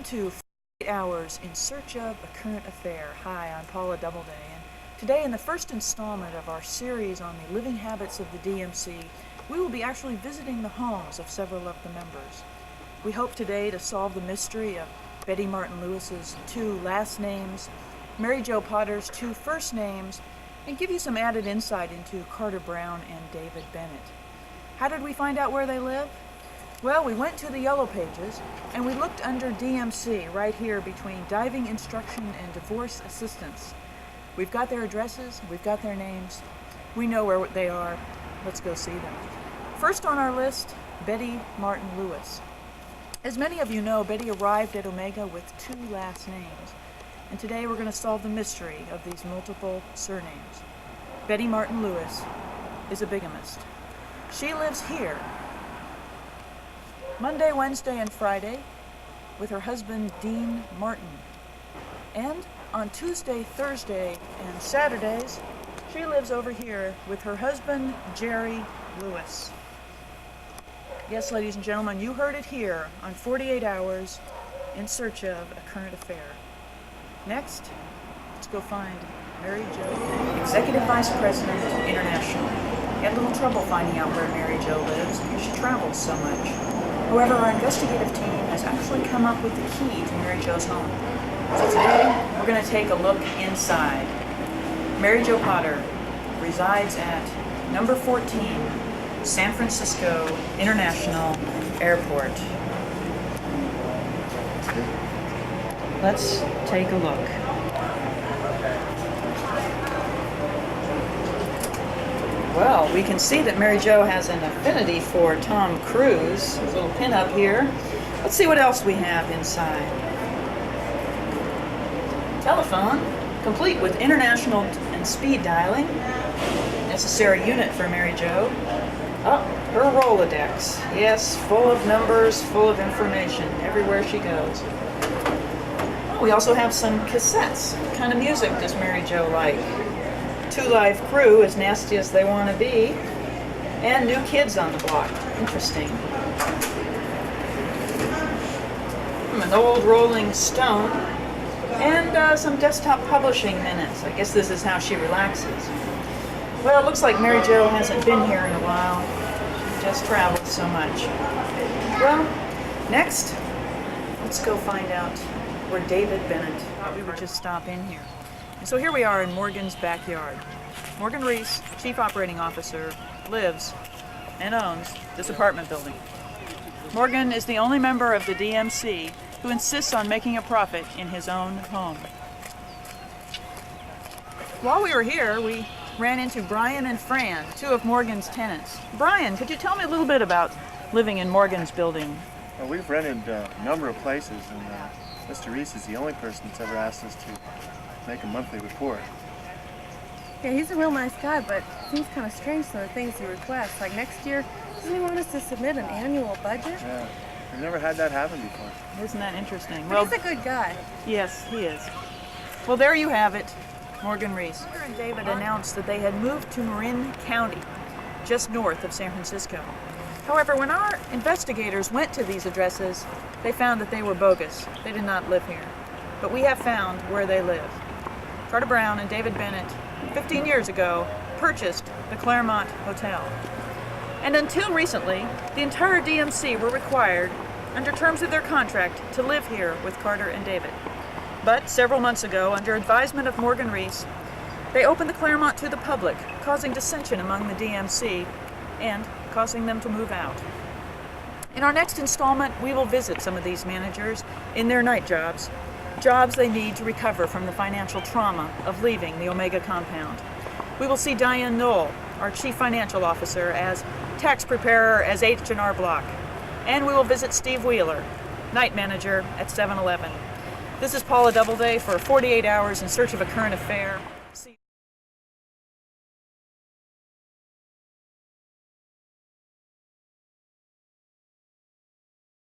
To 48 Hours in Search of a Current Affair. Hi, I'm Paula Doubleday, and today in the first installment of our series on the living habits of the DMC, we will be actually visiting the homes of several of the members. We hope today to solve the mystery of Betty Martin Lewis's 2 last names, Mary Jo Potter's 2 first names, and give you some added insight into Carter Brown and David Bennett. How did we find out where they live? Well, we went to the Yellow Pages and we looked under DMC right here between diving instruction and divorce assistance. We've got their addresses, we've got their names, we know where they are. Let's go see them. First on our list, Betty Martin Lewis. As many of you know, Betty arrived at Omega with 2 last names, and today we're going to solve the mystery of these multiple surnames. Betty Martin Lewis is a bigamist. She lives here Monday, Wednesday, and Friday with her husband, Dean Martin. And on Tuesday, Thursday, and Saturdays, she lives over here with her husband, Jerry Lewis. Yes, ladies and gentlemen, you heard it here on 48 Hours in Search of a Current Affair. Next, let's go find Mary Jo, Executive Vice President, International. Had a little trouble finding out where Mary Jo lives because she travels so much. However, our investigative team has actually come up with the key to Mary Jo's home. So today, we're going to take a look inside. Mary Jo Potter resides at number 14, San Francisco International Airport. Let's take a look. Well, we can see that Mary Jo has an affinity for Tom Cruise. There's a little pin up here. Let's see what else we have inside. Telephone, complete with international and speed dialing. Necessary unit for Mary Jo. Oh, her Rolodex. Yes, full of numbers, full of information, everywhere she goes. Oh, we also have some cassettes. What kind of music does Mary Jo like? 2 Live Crew, as nasty as they want to be, and New Kids on the Block. Interesting. An old Rolling Stone, and some desktop publishing minutes. I guess this is how she relaxes. Well, it looks like Mary Jo hasn't been here in a while. She just traveled so much. Well, next, let's go find out where David Bennett. Thought we would just stop in here. And so here we are in Morgan's backyard. Morgan Reese, Chief Operating Officer, lives and owns this apartment building. Morgan is the only member of the DMC who insists on making a profit in his own home. While we were here, we ran into Brian and Fran, 2 of Morgan's tenants. Brian, could you tell me a little bit about living in Morgan's building? Well, we've rented a number of places, and Mr. Reese is the only person that's ever asked us to make a monthly report. Yeah, he's a real nice guy, but it seems kind of strange some of the things he requests. Like next year, doesn't he want us to submit an annual budget? Yeah, we've never had that happen before. Isn't that interesting? But he's a good guy. Yes, he is. Well, there you have it, Morgan Reese. Peter and David announced that they had moved to Marin County, just north of San Francisco. However, when our investigators went to these addresses, they found that they were bogus. They did not live here. But we have found where they live. Carter Brown and David Bennett, 15 years ago, purchased the Claremont Hotel. And until recently, the entire DMC were required, under terms of their contract, to live here with Carter and David. But several months ago, under advisement of Morgan Reese, they opened the Claremont to the public, causing dissension among the DMC and causing them to move out. In our next installment, we will visit some of these managers in their night jobs they need to recover from the financial trauma of leaving the Omega compound. We will see Diane Knoll, our Chief Financial Officer, as tax preparer as H&R Block. And we will visit Steve Wheeler, night manager at 7-Eleven. This is Paula Doubleday for 48 Hours in Search of a Current Affair.